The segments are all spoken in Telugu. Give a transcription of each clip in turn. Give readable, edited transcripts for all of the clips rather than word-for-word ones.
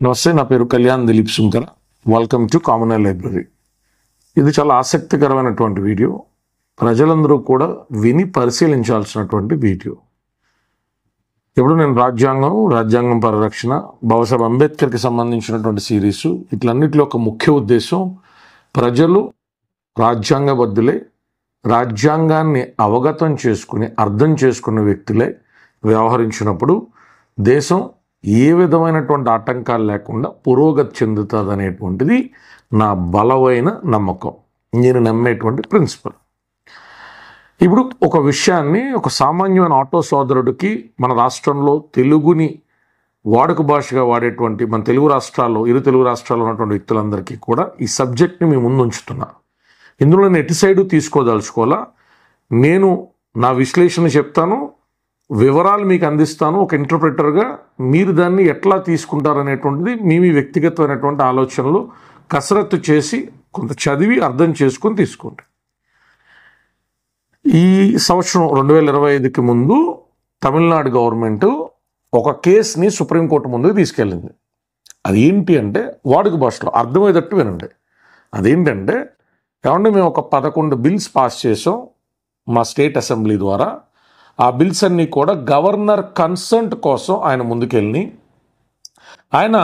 నమస్తే, నా పేరు Kalyan Dilip Sunkara. Welcome to common library. ఇది చాలా ఆసక్తికరమైనటువంటి వీడియో. ప్రజలందరూ కూడా విని పరిశీలించాల్సినటువంటి వీడియో. ఇప్పుడు నేను రాజ్యాంగం పరిరక్షణ, బాబాసాహెబ్ అంబేద్కర్కి సంబంధించినటువంటి సిరీసు, ఇట్లన్నిటిలో ఒక ముఖ్య ఉద్దేశం ప్రజలు రాజ్యాంగబద్ధులే, రాజ్యాంగాన్ని అవగతం చేసుకుని అర్థం చేసుకున్న వ్యక్తులే వ్యవహరించినప్పుడు దేశం ఏ విధమైనటువంటి ఆటంకాలు లేకుండా పురోగతి చెందుతుంది అనేటువంటిది నా బలమైన నమ్మకం, నేను నమ్మేటువంటి ప్రిన్సిపల్. ఇప్పుడు ఒక విషయాన్ని ఒక సామాన్యమైన ఆటో సోదరుడికి మన రాష్ట్రంలో తెలుగుని వాడుక భాషగా వాడేటువంటి మన తెలుగు రాష్ట్రాల్లో, ఇరు తెలుగు రాష్ట్రాల్లో ఉన్నటువంటి వ్యక్తులందరికీ కూడా ఈ సబ్జెక్ట్ని మీ ముందు ఉంచుతున్నా. ఇందులో నేను ఎటు సైడు తీసుకోదలుచుకోవాలా, నేను నా విశ్లేషణ చెప్తాను, వివరాలు మీకు అందిస్తాను. ఒక ఇంటర్ప్రిటర్గా మీరు దాన్ని ఎట్లా తీసుకుంటారనేటువంటిది మీ వ్యక్తిగతమైనటువంటి ఆలోచనలు కసరత్తు చేసి కొంత చదివి అర్థం చేసుకొని తీసుకోండి. ఈ సంవత్సరం 2025కి ముందు తమిళనాడు గవర్నమెంట్ ఒక కేసుని సుప్రీంకోర్టు ముందుకు తీసుకెళ్ళింది. అది ఏంటి అంటే వాడుక భాషలో అర్థమయ్యేటట్టు వినండి. అదేంటంటే, ఏమంటే మేము ఒక 11 బిల్స్ పాస్ చేసాం మా స్టేట్ అసెంబ్లీ ద్వారా. ఆ బిల్స్ అన్నీ కూడా గవర్నర్ కన్సెంట్ కోసం ఆయన ముందుకెళ్ళి, ఆయన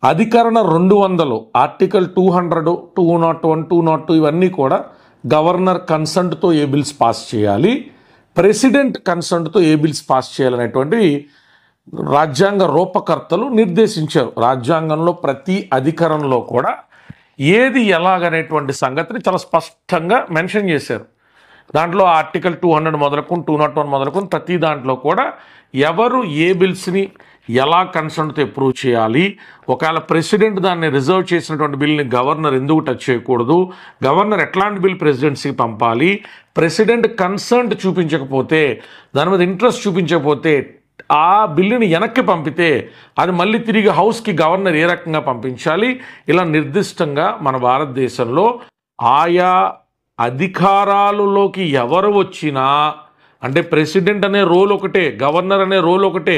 అధికరణ 200 ఆర్టికల్ 200, 201, 202 ఇవన్నీ కూడా గవర్నర్ కన్సెంట్తో ఏ బిల్స్ పాస్ చేయాలి, ప్రెసిడెంట్ కన్సెంట్తో ఏ బిల్స్ పాస్ చేయాలనేటువంటి రాజ్యాంగ రూపకర్తలు నిర్దేశించారు. రాజ్యాంగంలో ప్రతి అధికరణలో కూడా ఏది ఎలాగనేటువంటి సంగతిని చాలా స్పష్టంగా మెన్షన్ చేశారు. దాంట్లో ఆర్టికల్ 200 మొదలుకొని 201 మొదలుకొని ప్రతి దాంట్లో కూడా ఎవరు ఏ బిల్స్ని ఎలా కన్సర్న్తో అప్రూవ్ చేయాలి, ఒకవేళ ప్రెసిడెంట్ దాన్ని రిజర్వ్ చేసినటువంటి బిల్ని గవర్నర్ ఎందుకు టచ్ చేయకూడదు, గవర్నర్ ఎట్లాంటి బిల్ ప్రెసిడెన్సీకి పంపాలి, ప్రెసిడెంట్ కన్సర్న్ చూపించకపోతే, దాని మీద ఇంట్రెస్ట్ చూపించకపోతే, ఆ బిల్లుని వెనక్కి పంపితే అది మళ్ళీ తిరిగి హౌస్కి గవర్నర్ ఏ రకంగా పంపించాలి, ఇలా నిర్దిష్టంగా మన భారతదేశంలో ఆయా అధికారాలలోకి ఎవరు వచ్చినా, అంటే ప్రెసిడెంట్ అనే రోల్ ఒకటే, గవర్నర్ అనే రోల్ ఒకటే,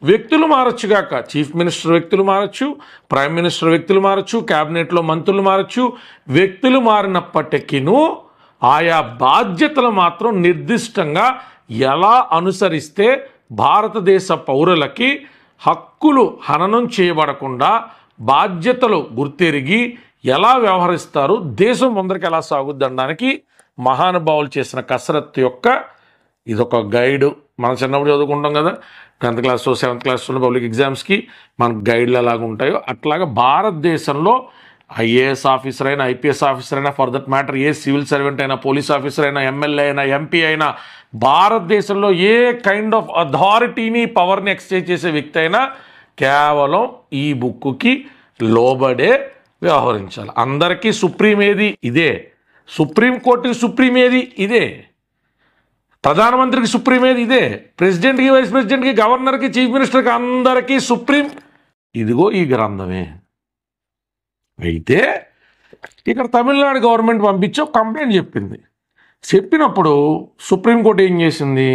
వ్యక్తులు మారచ్చుగాక, చీఫ్ మినిస్టర్ వ్యక్తులు మారచ్చు, ప్రైమ్ మినిస్టర్ వ్యక్తులు మారచ్చు, క్యాబినెట్లో మంత్రులు మారచ్చు, వ్యక్తులు మారినప్పటికీను ఆయా బాధ్యతలు మాత్రం నిర్దిష్టంగా ఎలా అనుసరిస్తే భారతదేశ పౌరులకి హక్కులు హననం చేయబడకుండా బాధ్యతలు గుర్తెరిగి ఎలా వ్యవహరిస్తారు, దేశం ముందరికి ఎలా సాగుద్ది అనడానికి మహానుభావులు చేసిన కసరత్తు యొక్క ఇదొక గైడు. మనం చిన్నప్పుడు చదువుకుంటాం కదా, 10th క్లాస్ 7th క్లాస్లో పబ్లిక్ ఎగ్జామ్స్కి మనకు గైడ్లు ఎలాగ ఉంటాయో అట్లాగా భారతదేశంలో ఐఏఎస్ ఆఫీసర్ అయినా, ఐపీఎస్ ఆఫీసర్ అయినా, for that matter A civil servant అయినా, పోలీస్ ఆఫీసర్ అయినా, ఎమ్మెల్యే అయినా, ఎంపీ అయినా, భారతదేశంలో ఏ కైండ్ ఆఫ్ అథారిటీని పవర్ని ఎక్స్చేంజ్ చేసే వ్యక్తి అయినా కేవలం ఈ బుక్కి లోబడే వ్యవహరించాలి. అందరికీ సుప్రీం ఏది ఇదే, సుప్రీంకోర్టుకి సుప్రీం ఏది ఇదే, ప్రధానమంత్రికి సుప్రీం ఏది ఇదే, ప్రెసిడెంట్కి, వైస్ ప్రెసిడెంట్కి, గవర్నర్కి, చీఫ్ మినిస్టర్కి అందరికీ సుప్రీం ఇదిగో ఈ గ్రంథమే. అయితే ఇక్కడ తమిళనాడు గవర్నమెంట్ పంపించి ఒక కంప్లైంట్ చెప్పింది. చెప్పినప్పుడు సుప్రీంకోర్టు ఏం చేసింది,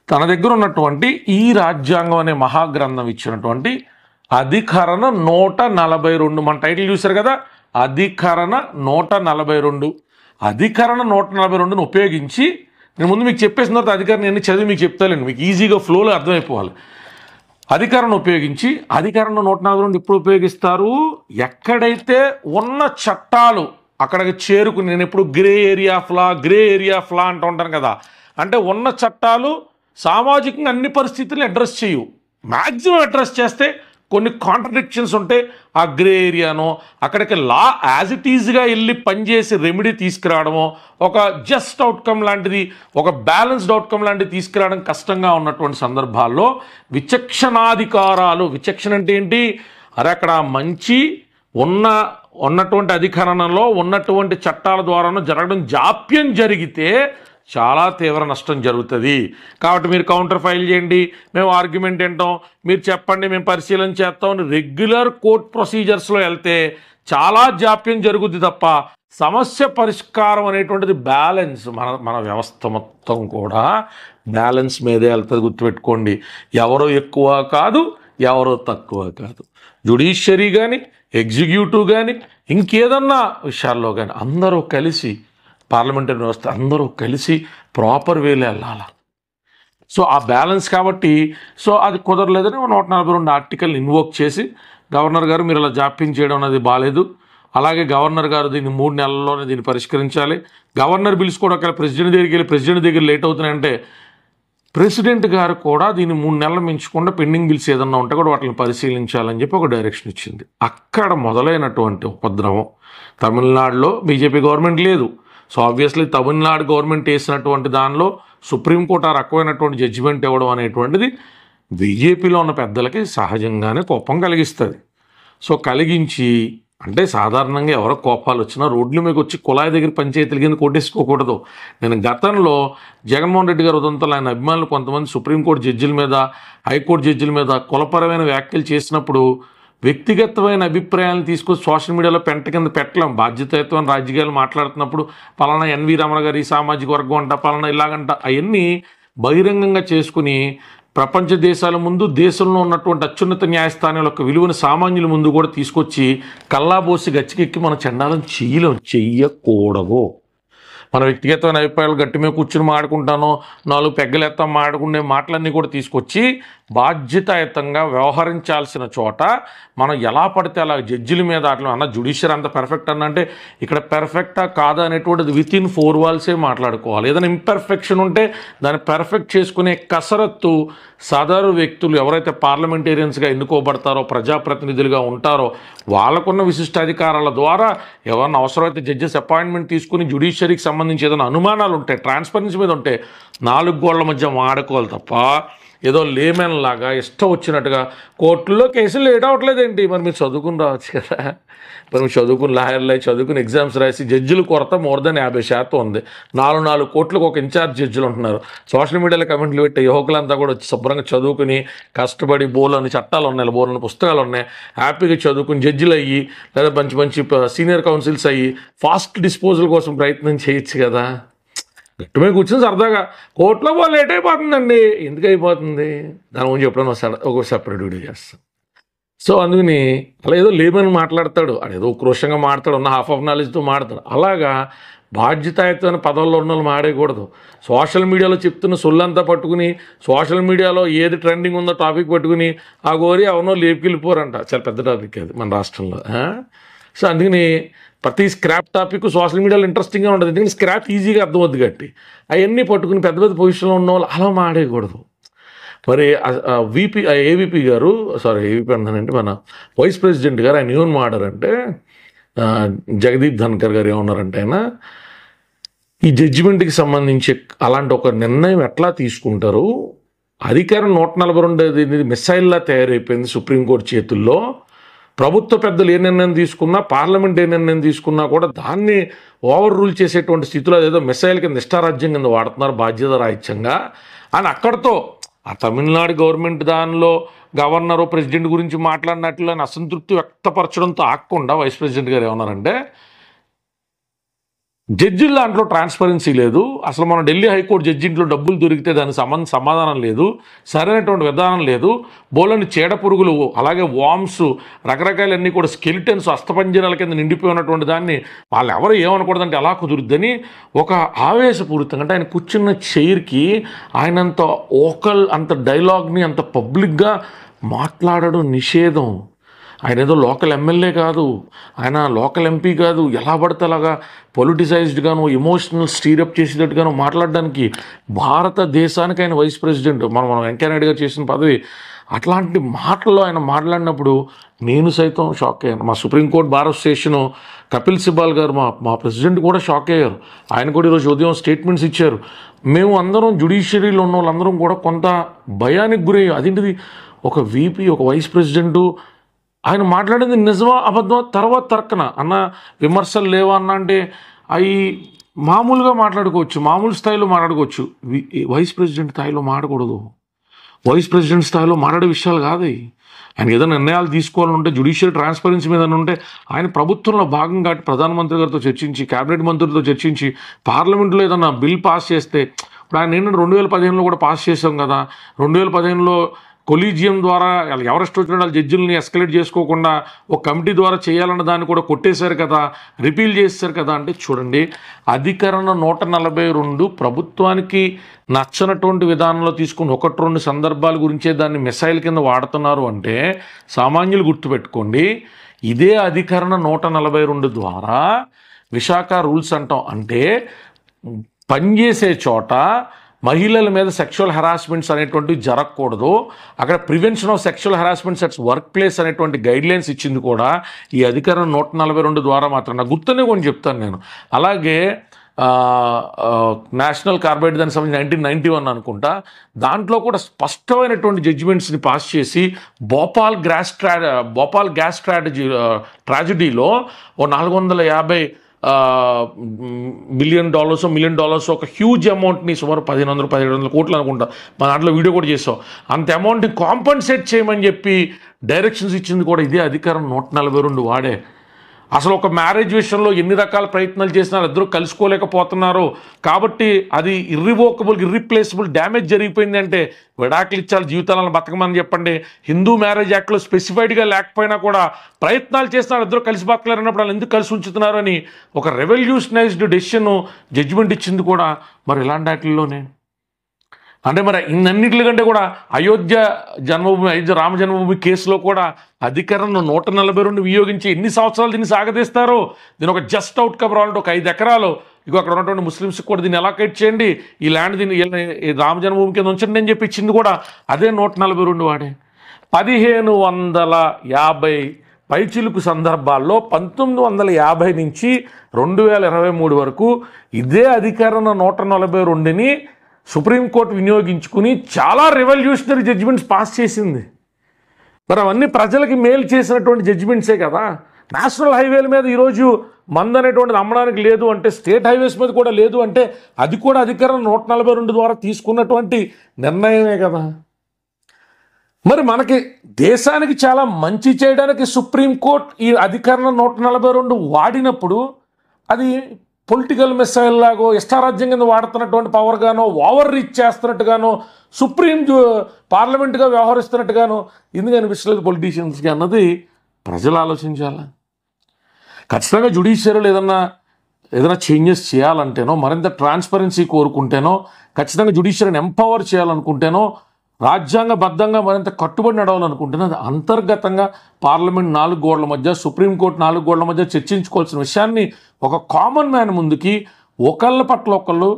తన దగ్గర ఉన్నటువంటి ఈ రాజ్యాంగం అనే మహాగ్రంథం ఇచ్చినటువంటి అధికరణ 142, మన టైటిల్ చూశారు కదా, అధికరణ 142, అధికరణ 142ని ఉపయోగించి, నేను ముందు మీకు చెప్పేసిన తర్వాత అధికరణ ఎన్ని చదివి మీకు చెప్తాలేండి, మీకు ఈజీగా ఫ్లోలో అర్థమైపోవాలి. అధికరణ ఉపయోగించి, అధికరణ 142 ఇప్పుడు ఉపయోగిస్తారు ఎక్కడైతే ఉన్న చట్టాలు అక్కడికి చేరుకుని, నేను ఎప్పుడు గ్రే ఏరియా ఆఫ్ లా అంటూ ఉంటాను కదా, అంటే ఉన్న చట్టాలు సామాజికంగా అన్ని పరిస్థితులను అడ్రస్ చేయు, మ్యాక్సిమం అడ్రస్ చేస్తే కొన్ని కాంట్రడిక్షన్స్ ఉంటే ఆ గ్రే ఏరియానో అక్కడికి లా యాజ్ ఇట్ ఈజ్గా వెళ్ళి పనిచేసి రెమెడీ తీసుకురావడమో, ఒక జస్ట్ అవుట్కమ్ లాంటిది, ఒక బ్యాలెన్స్డ్ అవుట్కమ్ లాంటిది తీసుకురావడం కష్టంగా ఉన్నటువంటి సందర్భాల్లో విచక్షణాధికారాలు, విచక్షణ అంటే ఏంటి, అరే అక్కడ మంచి ఉన్నటువంటి అధికరణలో ఉన్నటువంటి చట్టాల ద్వారానో జరగడం జాప్యం జరిగితే చాలా తీవ్ర నష్టం జరుగుతుంది. కాబట్టి మీరు కౌంటర్ ఫైల్ చేయండి, మేము ఆర్గ్యుమెంట్ ఏంటాం, మీరు చెప్పండి, మేము పరిశీలన చేస్తాం అని రెగ్యులర్ కోర్ట్ ప్రొసీజర్స్లో వెళ్తే చాలా జాప్యం జరుగుద్ది తప్ప సమస్య పరిష్కారం అనేటువంటిది బ్యాలెన్స్, మన వ్యవస్థ మొత్తం కూడా బ్యాలెన్స్ మీదే వెళ్తుంది. గుర్తుపెట్టుకోండి, ఎవరో ఎక్కువ కాదు, ఎవరో తక్కువ కాదు. జ్యుడిషియరీ కానీ, ఎగ్జిక్యూటివ్ కానీ, ఇంకేదన్నా విషయాల్లో కానీ అందరూ కలిసి, పార్లమెంటరీ వ్యవస్థ అందరూ కలిసి ప్రాపర్ వేలో వెళ్ళాలి. సో ఆ బ్యాలెన్స్ కాబట్టి సో అది కుదరలేదని 142 ఆర్టికల్ ఇన్వోక్ చేసి గవర్నర్ గారు మీరు ఇలా జాప్యం చేయడం అనేది బాగాలేదు, అలాగే గవర్నర్ గారు దీన్ని 3 నెలల్లోనే దీన్ని పరిష్కరించాలి. గవర్నర్ బిల్స్ కూడా ఒకవేళ ప్రెసిడెంట్ దగ్గరికి వెళ్ళి ప్రెసిడెంట్ దగ్గర లేట్ అవుతున్నాయంటే ప్రెసిడెంట్ గారు కూడా దీన్ని 3 నెలలు మించకుండా పెండింగ్ బిల్స్ ఏదన్నా ఉంటే కూడా వాటిని పరిశీలించాలని చెప్పి ఒక డైరెక్షన్ ఇచ్చింది. అక్కడ మొదలైనటువంటి ఉపద్రవం తమిళనాడులో బీజేపీ గవర్నమెంట్ లేదు. సో ఆబ్వియస్లీ తమిళనాడు గవర్నమెంట్ వేసినటువంటి దానిలో సుప్రీంకోర్టు ఆ రకమైనటువంటి జడ్జిమెంట్ ఇవ్వడం అనేటువంటిది బీజేపీలో ఉన్న పెద్దలకి సహజంగానే కోపం కలిగిస్తుంది. సో కలిగించి అంటే సాధారణంగా ఎవరో కోపాలు వచ్చినా రోడ్ల మీకు వచ్చి కుళాయి దగ్గర పంచాయతీల కింద కొట్టేసుకోకూడదు. నేను గతంలో జగన్మోహన్ రెడ్డి గారు ఉదంతలో ఆయన అభిమానులు కొంతమంది సుప్రీంకోర్టు జడ్జిల మీద, హైకోర్టు జడ్జిల మీద కులపరమైన వ్యాఖ్యలు చేసినప్పుడు వ్యక్తిగతమైన అభిప్రాయాలను తీసుకొచ్చి సోషల్ మీడియాలో పెంట కింద పెట్టలేం. బాధ్యతాయుతమైన రాజకీయాలు మాట్లాడుతున్నప్పుడు పలానా ఎన్వి రమణ గారు ఈ సామాజిక వర్గం అంట, పలానా ఇలాగంట, అవన్నీ బహిరంగంగా చేసుకుని ప్రపంచ దేశాల ముందు దేశంలో ఉన్నటువంటి అత్యున్నత న్యాయస్థానాల యొక్క విలువను సామాన్యుల ముందు కూడా తీసుకొచ్చి కల్లాబోసి గచ్చికెక్కి మన చండాలం చెయ్యకూడదు. మన వ్యక్తిగతమైన అభిప్రాయాలు గట్టి మీద కూర్చుని మాడుకుంటానో 4 పెగ్గలెత్తాం మాడుకునే మాటలన్నీ కూడా తీసుకొచ్చి బాధ్యతాయుతంగా వ్యవహరించాల్సిన చోట మనం ఎలా పడితే అలా జడ్జిల మీద అట్లా అన్న జ్యుడిషియరీ అంత పెర్ఫెక్ట్ అన్నంటే ఇక్కడ పెర్ఫెక్టా కాదా అనేటువంటిది వితిన్ 4 వాల్సే మాట్లాడుకోవాలి. ఏదైనా ఇంపెర్ఫెక్షన్ ఉంటే దాన్ని పెర్ఫెక్ట్ చేసుకునే కసరత్తు సాధారణ వ్యక్తులు ఎవరైతే పార్లమెంటేరియన్స్గా ఎన్నుకోబడతారో, ప్రజాప్రతినిధులుగా ఉంటారో వాళ్ళకున్న విశిష్టాధికారాల ద్వారా ఎవరన్నా అవసరమైతే జడ్జెస్ అపాయింట్మెంట్ తీసుకుని జ్యుడిషియరీకి సంబంధించి ఏదైనా అనుమానాలు ఉంటాయి, ట్రాన్స్పరెన్సీ మీద ఉంటే 4 గోళ్ల మధ్య మాడుకోవాలి తప్ప ఏదో లేమెన్ లాగా ఇష్టం వచ్చినట్టుగా కోర్టుల్లో కేసులు లేట్ అవ్వట్లేదేంటి? మరి మీరు చదువుకుని రావచ్చు కదా. మరి మీరు చదువుకుని లాయర్లు చదువుకుని ఎగ్జామ్స్ రాసి జడ్జిల కొరత మోర్ దెన్ 50% ఉంది. 4 కోట్లకు ఒక ఇన్ఛార్జ్ జడ్జిలు ఉంటున్నారు. సోషల్ మీడియాలో కమెంట్లు పెట్టి యువకులంతా కూడా వచ్చి శుభ్రంగా చదువుకుని కష్టపడి బోలని చట్టాలు ఉన్నాయి, బోలని పుస్తకాలు ఉన్నాయి, హ్యాపీగా చదువుకుని జడ్జిలు అయ్యి లేదా మంచి మంచి సీనియర్ కౌన్సిల్స్ అయ్యి ఫాస్ట్ డిస్పోజల్ కోసం ప్రయత్నం చేయొచ్చు కదా. గట్టు మీద కూర్చొని సరదాగా కోర్టులో పోయి లేట్ అయిపోతుందండి. ఎందుకు అయిపోతుంది దాని గురించి ఎప్పుడైనా ఒక సెపరేట్ వీడియో చేస్తాం. సో అందుకని అలా ఏదో లేమని మాట్లాడతాడు, అదేదో ఉక్రోషంగా మాట్లాడు, ఉన్న హాఫ్ ఆఫ్ నాలెడ్జ్తో మాడతాడు. అలాగా బాధ్యతాయుతమైన పదవుల్లో ఉన్న వాళ్ళు మాడేయకూడదు. సోషల్ మీడియాలో చెప్తున్న సొల్లంతా పట్టుకుని సోషల్ మీడియాలో ఏది ట్రెండింగ్ ఉందో టాపిక్ పట్టుకుని ఆ గోరి అవునో లేపుకెళ్ళిపోరంట. చాలా పెద్ద టాపిక్ అది మన రాష్ట్రంలో. సో అందుకని ప్రతి స్క్రాప్ టాపిక్ సోషల్ మీడియాలో ఇంట్రెస్టింగ్గా ఉంటుంది. ఎందుకంటే స్క్రాప్ ఈజీగా అర్థమవుద్ది గట్టి. అవన్నీ పట్టుకుని పెద్ద పెద్ద పొజిషన్లో ఉన్న వాళ్ళు అలా మాడేయకూడదు. మరి ఏవీపీ గారు ఏవీపీ అంటానంటే మన వైస్ ప్రెసిడెంట్ గారు ఆయన ఏమని మాడారంటే జగదీప్ ధన్కర్ గారు ఏమన్నారంటే ఆయన ఈ జడ్జిమెంట్కి సంబంధించి అలాంటి ఒక నిర్ణయం ఎట్లా తీసుకుంటారు, అధికారం 142 మిసైల్లా తయారైపోయింది సుప్రీంకోర్టు చేతుల్లో. ప్రభుత్వ పెద్దలు ఏ నిర్ణయం తీసుకున్నా, పార్లమెంట్ ఏ నిర్ణయం తీసుకున్నా కూడా దాన్ని ఓవర్ రూల్ చేసేటువంటి స్థితిలో అదేదో మిసైల్ కింద ఇష్టారాజ్యం కింద వాడుతున్నారు బాధ్యత రాహిత్యంగా అని అక్కడితో ఆ తమిళనాడు గవర్నమెంట్ దానిలో గవర్నరు ప్రెసిడెంట్ గురించి మాట్లాడినట్లు అని అసంతృప్తి వ్యక్తపరచడంతో ఆగకుండా వైస్ ప్రెసిడెంట్ గారు ఏమన్నారంటే జడ్జిల దాంట్లో ట్రాన్స్పరెన్సీ లేదు, అసలు మన ఢిల్లీ హైకోర్టు జడ్జి ఇంట్లో డబ్బులు దొరికితే దానికి సమాధానం లేదు, సరైనటువంటి విధానం లేదు, బోలని చీడ పురుగులు అలాగే వామ్స్ రకరకాలన్నీ కూడా స్కెలిటన్స్ అస్థపంజరాల కింద నిండిపోయినటువంటి దాన్ని వాళ్ళు ఎవరు ఏమనకూడదంటే ఎలా కుదురుద్దని ఒక ఆవేశపూరితంగా అంటే ఆయన కూర్చున్న చైర్కి ఆయనంత ఓకల్ అంత డైలాగ్ని అంత పబ్లిక్గా మాట్లాడడం నిషేధం. ఆయన ఏదో లోకల్ ఎమ్మెల్యే కాదు, ఆయన లోకల్ ఎంపీ కాదు, ఎలా పడితే అలాగా పొలిటిసైజ్డ్గాను ఎమోషనల్ స్టీరప్ చేసేటట్టుగాను మాట్లాడడానికి భారతదేశానికి ఆయన వైస్ ప్రెసిడెంట్ మనం వెంకయ్య నాయుడు గారు చేసిన పదవి. అట్లాంటి మాటల్లో ఆయన మాట్లాడినప్పుడు నేను సైతం షాక్ అయ్యాను. మా supreme court bar association Kapil Sibal గారు మా ప్రెసిడెంట్ కూడా షాక్ అయ్యారు. ఆయన కూడా ఈరోజు ఉదయం స్టేట్మెంట్స్ ఇచ్చారు. మేము అందరం జ్యుడిషియరీలో ఉన్న వాళ్ళందరం కూడా కొంత భయానికి గురయ్యాం. అదేంటిది ఒక వీపీ ఒక వైస్ ప్రెసిడెంటు ఆయన మాట్లాడింది నిజమా అబద్ధమా తర్వాత తర్కన అన్న విమర్శలు లేవా అన్న అంటే అవి మామూలుగా మాట్లాడుకోవచ్చు, మామూలు స్థాయిలో మాట్లాడుకోవచ్చు. వైస్ ప్రెసిడెంట్ స్థాయిలో మాట్లాడకూడదు. వైస్ ప్రెసిడెంట్ స్థాయిలో మాట్లాడే విషయాలు కాదు. ఆయన ఏదో నిర్ణయాలు తీసుకోవాలంటే జుడిషియల్ ట్రాన్స్పరెన్సీ మీద ఉంటే ఆయన ప్రభుత్వంలో భాగం కాబట్టి ప్రధానమంత్రి గారితో చర్చించి క్యాబినెట్ మంత్రులతో చర్చించి పార్లమెంట్లో ఏదన్నా బిల్ పాస్ చేస్తే ఇప్పుడు ఆయన ఏంటంటే 2015లో కూడా పాస్ చేసాం కదా, 2015లో కొలీజియం ద్వారా ఎవరెస్ట్ వచ్చిన వాళ్ళ జడ్జిల్ని ఎస్కలేట్ చేసుకోకుండా ఒక కమిటీ ద్వారా చేయాలన్న దాన్ని కూడా కొట్టేశారు కదా, రిపీల్ చేశారు కదా. అంటే చూడండి, అధికరణ 142 ప్రభుత్వానికి నచ్చనటువంటి విధానంలో తీసుకుని 1-2 సందర్భాల గురించే దాన్ని మిసైల్ కింద వాడుతున్నారు అంటే సామాన్యులు గుర్తుపెట్టుకోండి. ఇదే అధికరణ 142 ద్వారా విశాఖ రూల్స్ అంటాం. అంటే పనిచేసే చోట మహిళల మీద సెక్షువల్ హెరాస్మెంట్స్ అనేటువంటివి జరగకూడదు, అక్కడ prevention of sexual harassments అట్స్ work place అనేటువంటి గైడ్లైన్స్ ఇచ్చింది కూడా ఈ అధికరణ 142 ద్వారా మాత్రం. నాకు గుర్తునే కొన్ని చెప్తాను నేను. అలాగే నేషనల్ కార్బైడ్ దానికి సంబంధించి 1991 అనుకుంటా, దాంట్లో కూడా స్పష్టమైనటువంటి జడ్జిమెంట్స్ని పాస్ చేసి భోపాల్ గ్యాస్ ట్రాజడీలో ఓ $450 మిలియన్ డాలర్స్ ఒక హ్యూజ్ అమౌంట్ని, సుమారు 1500-1700 కోట్లు అనుకుంటా, మా దాంట్లో వీడియో కూడా చేసాం, అంత అమౌంట్ని కాంపన్సేట్ చేయమని చెప్పి డైరెక్షన్స్ ఇచ్చింది కూడా ఇదే అధికారం 142 వాడే. అసలు ఒక మ్యారేజ్ విషయంలో ఎన్ని రకాల ప్రయత్నాలు చేసినా ఇద్దరు కలుసుకోలేకపోతున్నారు కాబట్టి అది ఇర్రిప్లేసబుల్ డ్యామేజ్ జరిగిపోయింది అంటే విడాకులు ఇచ్చాలి, జీవితాలను బతకమని చెప్పండి. హిందూ మ్యారేజ్ యాక్ట్లో స్పెసిఫైడ్గా లేకపోయినా కూడా ప్రయత్నాలు చేస్తున్నారు, ఇద్దరు కలిసి బతకలేరన్నప్పుడు వాళ్ళు ఎందుకు కలిసి ఉంచుతున్నారు అని ఒక రెవల్యూషనైజ్డ్ డెసిషన్ జడ్జిమెంట్ ఇచ్చింది కూడా మరి ఇలాంటి వాటిల్లోనే. అంటే మరి ఇన్నన్నింటికంటే కూడా అయోధ్య రామ జన్మభూమి కేసులో కూడా అధికరణ 142 వినియోగించి ఎన్ని సంవత్సరాలు దీన్ని సాగదీస్తారో, దీని ఒక జస్ట్ అవుట్కమ్ రావాలంటే ఒక 5 ఎకరాలు ఇక అక్కడ ఉన్నటువంటి ముస్లిమ్స్కి కూడా దీన్ని ఎలాకేట్ చేయండి, ఈ ల్యాండ్ దీన్ని రామ జన్మభూమి కింద ఉంచండి అని చెప్పి ఇచ్చింది కూడా అదే 142 వాడే. 1550 పైచిలుకు సందర్భాల్లో 1950 నుంచి 2023 వరకు ఇదే అధికరణ 142ని సుప్రీంకోర్టు వినియోగించుకుని చాలా రెవల్యూషనరీ జడ్జిమెంట్స్ పాస్ చేసింది. మరి అవన్నీ ప్రజలకి మేలు చేసినటువంటి జడ్జిమెంట్సే కదా. నేషనల్ హైవేల మీద ఈరోజు మందు అనేటువంటిది అమ్మడానికి లేదు అంటే, స్టేట్ హైవేస్ మీద కూడా లేదు అంటే అది కూడా అధికరణ 142 ద్వారా తీసుకున్నటువంటి నిర్ణయమే కదా. మరి మనకి దేశానికి చాలా మంచి చేయడానికి సుప్రీంకోర్టు ఈ అధికరణ 142 వాడినప్పుడు అది పొలిటికల్ మిసైల్ లాగో ఇష్టారాజ్యం కింద వాడుతున్నటువంటి పవర్ గానో, ఓవర్ రీచ్ చేస్తున్నట్టుగానో, పార్లమెంటుగా వ్యవహరిస్తున్నట్టుగానో ఎందుకు అనిపిస్తలేదు పొలిటీషియన్స్కి అన్నది ప్రజలు ఆలోచించాలా. ఖచ్చితంగా జ్యుడిషియరీలో ఏదైనా చేంజెస్ చేయాలంటేనో, మరింత ట్రాన్స్పరెన్సీ కోరుకుంటేనో, ఖచ్చితంగా జ్యుడిషియరీని ఎంపవర్ చేయాలనుకుంటేనో, రాజ్యాంగబద్ధంగా మరింత కట్టుబడి నడవాలనుకుంటేనో అది అంతర్గతంగా పార్లమెంట్ 4 గోడల మధ్య, సుప్రీంకోర్టు 4 గోడల మధ్య చర్చించుకోవాల్సిన విషయాన్ని ఒక కామన్ మ్యాన్ ముందుకి ఒకళ్ళ పట్ల ఒకళ్ళు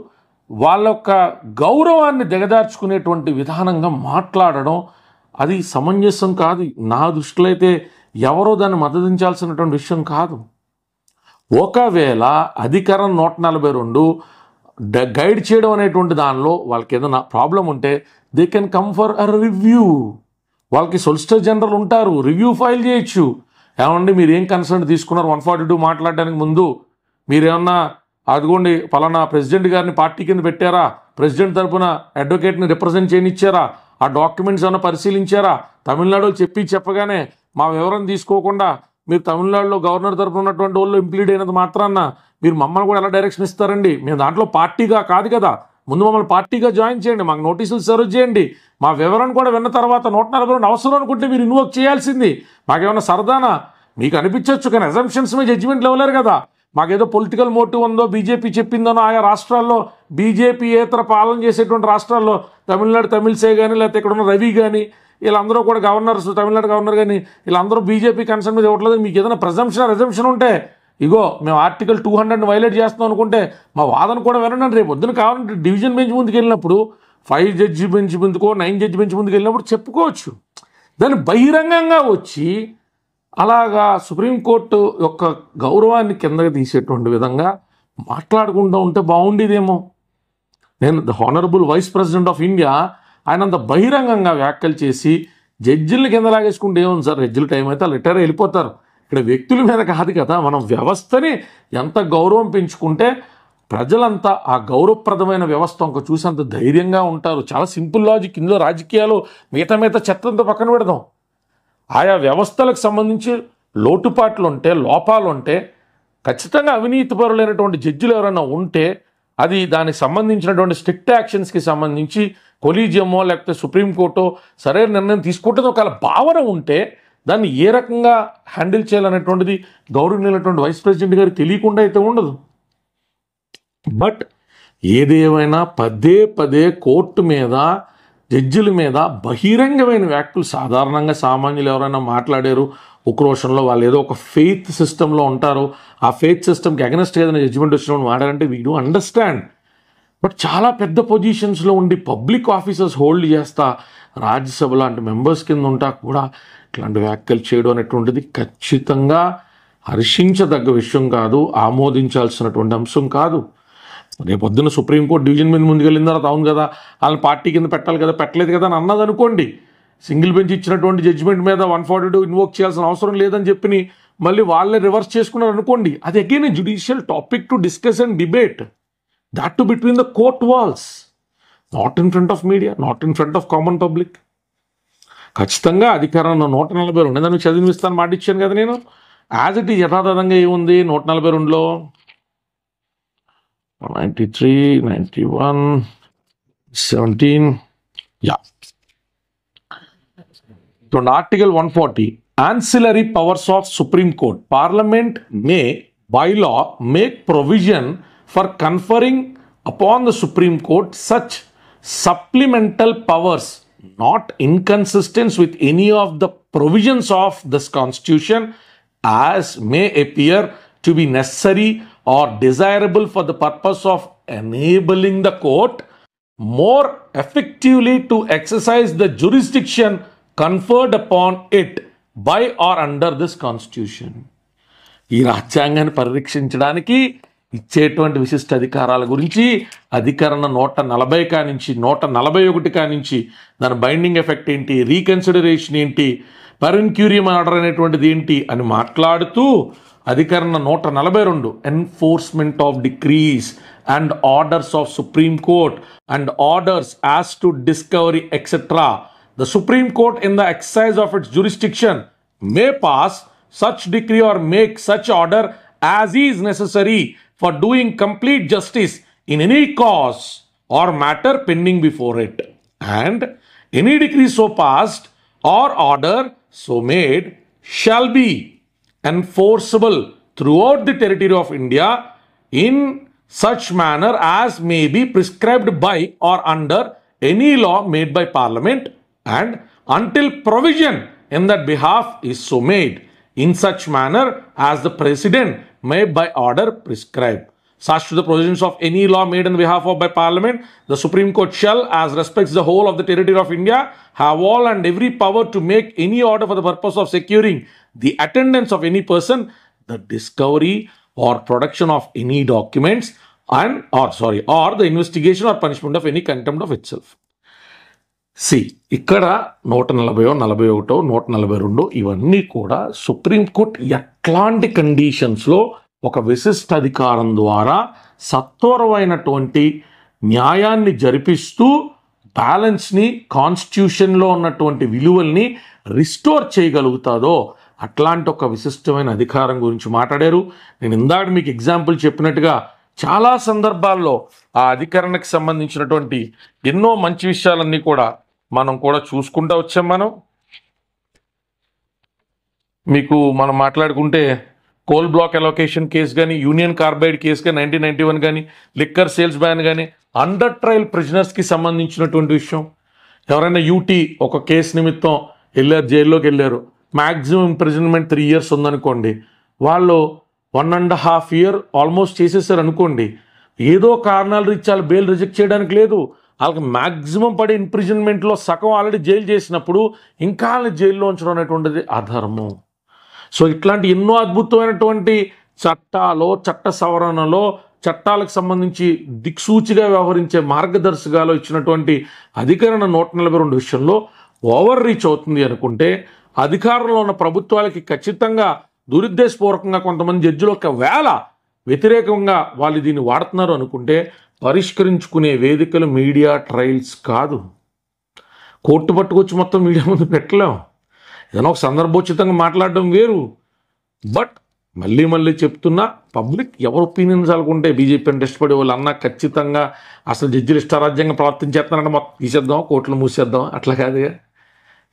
వాళ్ళ యొక్క గౌరవాన్ని దిగదార్చుకునేటువంటి విధానంగా మాట్లాడడం అది సమంజసం కాదు. నా దృష్టిలో అయితే ఎవరో దాన్ని మద్దతించాల్సినటువంటి విషయం కాదు. ఒకవేళ అధికరణ 142 గైడ్ చేయడం అనేటువంటి దానిలో వాళ్ళకి ఏదైనా ప్రాబ్లం ఉంటే they can come for a review. వాళ్ళకి సొలిసిటర్ జనరల్ ఉంటారు, రివ్యూ ఫైల్ చేయొచ్చు. ఏమండి మీరు ఏం కన్సర్న్ తీసుకున్నారు 142 మాట్లాడడానికి ముందు, మీరేమన్నా అదిగోండి పలానా ప్రెసిడెంట్ గారిని పార్టీ కింద పెట్టారా, ప్రెసిడెంట్ తరఫున అడ్వకేట్ని రిప్రజెంట్ చేయనిచ్చారా, ఆ డాక్యుమెంట్స్ ఏమైనా పరిశీలించారా, తమిళనాడు చెప్పగానే మా వివరం తీసుకోకుండా మీరు తమిళనాడులో గవర్నర్ తరఫున ఉన్నటువంటి వాళ్ళు ఇంప్లీడ్ అయినంత మాత్రాన మీరు మమ్మల్ని కూడా ఎలా డైరెక్షన్ ఇస్తారండి, మేము దాంట్లో పార్టీగా కాదు కదా, ముందు మమ్మల్ని పార్టీగా జాయిన్ చేయండి, మాకు నోటీసులు సర్వ్ చేయండి, మా వివరణ కూడా విన్న తర్వాత 142 అవసరం అనుకుంటే మీరు ఇన్వోక్ చేయాల్సింది. మాకేమైనా సరదానా మీకు అనిపించవచ్చు, కానీ అజంప్షన్స్ మీద జడ్జిమెంట్లు ఇవ్వలేరు కదా. మాకేదో పొలిటికల్ మోటివ్ ఉందో, బీజేపీ చెప్పిందనో, ఆయా రాష్ట్రాల్లో బీజేపీ ఏతర పాలన చేసేటువంటి రాష్ట్రాల్లో తమిళనాడు తమిళసే కానీ లేకపోతే ఇక్కడ ఉన్న రవి కానీ వీళ్ళందరూ కూడా గవర్నర్స్, తమిళనాడు గవర్నర్ కానీ వీళ్ళందరూ బీజేపీ కన్సర్న్ మీద ఇవ్వట్లేదు. మీకు ఏదైనా రిజంప్షన్ ఉంటే ఇగో మేము ఆర్టికల్ 200 వైలేట్ చేస్తాం అనుకుంటే మా వాదన కూడా వినండి. రేపు పొద్దున కావాలంటే డివిజన్ బెంచ్ ముందుకు వెళ్ళినప్పుడు 5 జడ్జి బెంచ్ ముందుకో 9 జడ్జి బెంచ్ ముందుకు వెళ్ళినప్పుడు చెప్పుకోవచ్చు. దాన్ని బహిరంగంగా వచ్చి అలాగా సుప్రీంకోర్టు యొక్క గౌరవాన్ని కిందకి తీసేటువంటి విధంగా మాట్లాడుకుంటూ ఉంటే బాగుండేదేమో. నేను the honourable vice president of India ఆయన అంత బహిరంగంగా వ్యాఖ్యలు చేసి జడ్జిల్ని కింద లాగేసుకుంటే ఏముంది సార్, జడ్జిల టైం అయితే వాళ్ళు రిటైర్ వెళ్ళిపోతారు. ఇక్కడ వ్యక్తుల మీద కాదు కదా, మనం వ్యవస్థని ఎంత గౌరవం పెంచుకుంటే ప్రజలంతా ఆ గౌరవప్రదమైన వ్యవస్థ ఇంక చూసి అంత ధైర్యంగా ఉంటారు. చాలా సింపుల్ లాజిక్. ఇందులో రాజకీయాలు మిగతా చెత్తంతా పక్కన పెడదాం. ఆయా వ్యవస్థలకు సంబంధించి లోటుపాట్లు ఉంటే, లోపాలు ఉంటే, ఖచ్చితంగా అవినీతిపరులైనటువంటి జడ్జిలు ఎవరైనా ఉంటే అది దానికి సంబంధించినటువంటి స్ట్రిక్ట్ యాక్షన్స్కి సంబంధించి కొలీజియమో లేకపోతే సుప్రీంకోర్టో సరైన నిర్ణయం తీసుకుంటుంది ఒకవేళ భావన ఉంటే దాన్ని ఏ రకంగా హ్యాండిల్ చేయాలనేటువంటిది గౌరవనీయులైనటువంటి వైస్ ప్రెసిడెంట్ గారికి తెలియకుండా అయితే ఉండదు. బట్ ఏదేమైనా పదే పదే కోర్టు మీద జడ్జిల మీద బహిరంగమైన వ్యాఖ్యలు సాధారణంగా సామాన్యులు ఎవరైనా మాట్లాడారు ఉక్రోషంలో వాళ్ళు ఏదో ఒక ఫెయిత్ సిస్టంలో ఉంటారు, ఆ ఫెయిత్ సిస్టమ్కి అగెనెస్ట్ ఏదైనా జడ్జిమెంట్ వచ్చినప్పుడు మాట్లాడంటే వీ డూ అండర్స్టాండ్. బట్ చాలా పెద్ద పొజిషన్స్లో ఉండి పబ్లిక్ ఆఫీసర్స్ హోల్డ్ చేస్తా రాజ్యసభ లాంటి మెంబర్స్ కింద ఉంటా కూడా ఇట్లాంటి వ్యాఖ్యలు చేయడం అనేటువంటిది ఖచ్చితంగా హర్షించదగ్గ విషయం కాదు, ఆమోదించాల్సినటువంటి అంశం కాదు. రేపొద్దున సుప్రీంకోర్టు డివిజన్ మీద ముందుకెళ్ళిన తర్వాత అవును కదా వాళ్ళని పార్టీ కింద పెట్టాలి కదా, పెట్టలేదు కదా అని అన్నది అనుకోండి, సింగిల్ బెంచ్ ఇచ్చినటువంటి జడ్జిమెంట్ మీద 142 ఇన్వోక్ చేయాల్సిన అవసరం లేదని చెప్పి మళ్ళీ వాళ్ళే రివర్స్ చేసుకున్నారు అనుకోండి, అది again A judicial topic to discuss and debate, that too between the court walls, not in front of media, not in front of common public. ఖచ్చితంగా అధికారంలో 142 దాన్ని చదివిస్తాను మాట ఇచ్చాను కదా నేను. యాజ్ ఇట్ ఈజ్ యథాతథంగా ఏముంది 142లో 93, 91, 17 yeah. So Article 140 ancillary powers of Supreme Court. Parliament may by law make provision for conferring upon the Supreme Court such supplemental powers not inconsistent with any of the provisions of this Constitution as may appear to be necessary or desirable for the purpose of enabling the court more effectively to exercise the jurisdiction conferred upon it by or under this Constitution. ఈ రాజ్యాంగాన్ని పరిరక్షించడానికి ఇచ్చేటువంటి విశిష్ట అధికారాల గురించి అధికరణ 140 కానించి 141 కానించి దాని బైండింగ్ ఎఫెక్ట్ ఏంటి, రీకన్సిడరేషన్ ఏంటి, పర్ఇన్క్యూరియం ఆర్డర్ అనేటువంటిది ఏంటి అని మాట్లాడుతూ అధికరణ 142 enforcement of decrease and orders of supreme court and orders as to discovery etcetera. The Supreme Court in the exercise of its jurisdiction may pass such decree or make such order as is necessary for doing complete justice in any cause or matter pending before it. And any decree so passed or order so made shall be enforceable throughout the territory of India in such manner as may be prescribed by or under any law made by Parliament and until provision in that behalf is so made in such manner as the President may by order prescribe. Such to the provisions of any law made on behalf of by Parliament, the Supreme Court shall, as respects the whole of the territory of India, have all and every power to make any order for the purpose of securing the attendance of any person, the discovery or production of any documents, and or the investigation or punishment of any contempt of itself. ఇక్కడ 140, 41, 142 ఇవన్నీ కూడా సుప్రీంకోర్టు ఎట్లాంటి కండిషన్స్లో ఒక విశిష్ట అధికారం ద్వారా సత్వరమైనటువంటి న్యాయాన్ని జరిపిస్తూ బ్యాలెన్స్ని కాన్స్టిట్యూషన్లో ఉన్నటువంటి విలువల్ని రిస్టోర్ చేయగలుగుతాదో అట్లాంటి ఒక విశిష్టమైన అధికారం గురించి మాట్లాడారు. నేను ఇందాక మీకు ఎగ్జాంపుల్ చెప్పినట్టుగా చాలా సందర్భాల్లో ఆ అధికారానికి సంబంధించినటువంటి ఎన్నో మంచి విషయాలన్నీ కూడా మనం కూడా చూసుకుంటూ వచ్చాం. మనం మాట్లాడుకుంటే కోల్ బ్లాక్ అలొకేషన్ కేసు కానీ, యూనియన్ కార్బైడ్ కేసు కానీ 1991 కానీ, లిక్కర్ సేల్స్ బ్యాన్ కానీ, అండర్ ట్రయల్ ప్రిజనర్స్కి సంబంధించినటువంటి విషయం. ఎవరైనా యూటీ ఒక కేసు నిమిత్తం వెళ్ళారు, జైల్లోకి వెళ్ళారు, మ్యాక్సిమం ఇంప్రిజన్మెంట్ 3 years ఉందనుకోండి, వాళ్ళు 1.5 year ఆల్మోస్ట్ చేసేసారు అనుకోండి, ఏదో కారణాలు రీత్యా బెయిల్ రిజెక్ట్ చేయడానికి లేదు, వాళ్ళకి మ్యాక్సిమం పడే ఇంప్రిజన్మెంట్లో సగం ఆల్రెడీ జైలు చేసినప్పుడు ఇంకా జైల్లో ఉంచడం అనేటువంటిది అధర్మం. సో ఇట్లాంటి ఎన్నో అద్భుతమైనటువంటి చట్టాలు, చట్ట సవరణలో, చట్టాలకు సంబంధించి దిక్సూచిగా వ్యవహరించే మార్గదర్శకాలు ఇచ్చినటువంటి అధికరణ 142 విషయంలో ఓవర్ రీచ్ అవుతుంది అనుకుంటే అధికారంలో ఉన్న ప్రభుత్వాలకి ఖచ్చితంగా దురుద్దేశపూర్వకంగా కొంతమంది జడ్జిలు ఒకవేళ వ్యతిరేకంగా వాళ్ళు దీన్ని వాడుతున్నారు అనుకుంటే పరిష్కరించుకునే వేదికలు మీడియా ట్రయల్స్ కాదు. కోర్టు పట్టుకొచ్చి మొత్తం మీడియా ముందు పెట్టలేం. ఏదైనా ఒక సందర్భోచితంగా మాట్లాడడం వేరు, బట్ మళ్ళీ మళ్ళీ చెప్తున్నా, పబ్లిక్ ఎవరు ఒపీనియన్స్ అనుకుంటే బీజేపీ అంటే ఇష్టపడే వాళ్ళు అన్నా ఖచ్చితంగా అసలు జడ్జిలు ఇష్టారాజ్యంగా ప్రవర్తించేస్తున్నారంటే మొత్తం తీసేద్దాం, కోర్టులు మూసేద్దాం, అట్లా కాదుగా.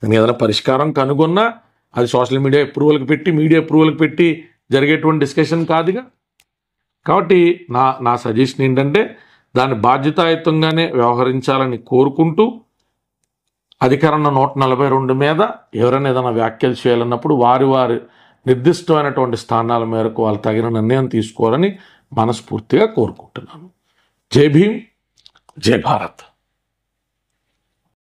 దానికి ఏదైనా పరిష్కారం కనుగొన్నా అది సోషల్ మీడియా అప్రూవల్కి పెట్టి జరిగేటువంటి డిస్కషన్ కాదుగా. కాబట్టి నా సజెషన్ ఏంటంటే దాన్ని బాధ్యతాయుతంగానే వ్యవహరించాలని కోరుకుంటూ, అధికరణ 142 మీద ఎవరైనా ఏదైనా వ్యాఖ్యలు చేయాలన్నప్పుడు వారి నిర్దిష్టమైనటువంటి స్థానాల మేరకు వాళ్ళు తగిన నిర్ణయం తీసుకోవాలని మనస్ఫూర్తిగా కోరుకుంటున్నాను. జై భీమ్, జై భారత్.